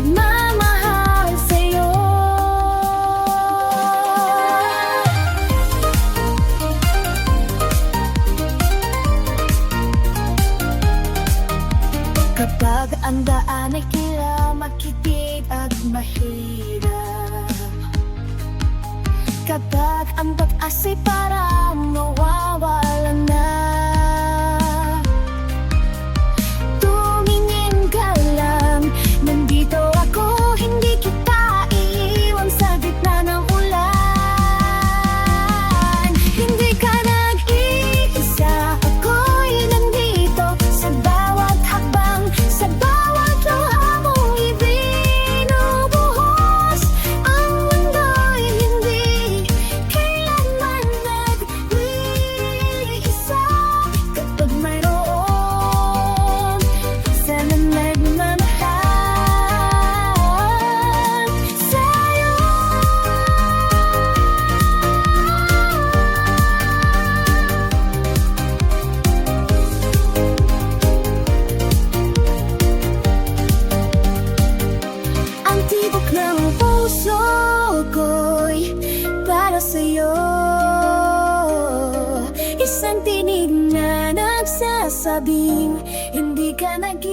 nagmamahal sa'yo. Kapag ang daan ay tila makitid at mahirap, kapag ang pag-asa'y parang nawawala na, tumingin ka lang, nandito ako, hindi kita iiwan sa gitna ng ulan. Hindi ka nag-iisa, ako'y nandito sa bawat hakbang, sa bawat luha mong ibinubuhos. Ang mundo'y hindi kailanman nag-iisa, kapag mayroon sana nagmamahal sa'yo. Ang tibok ng puso ko'y para sa'yo, isang tinig na nagsasabing hindi ka nag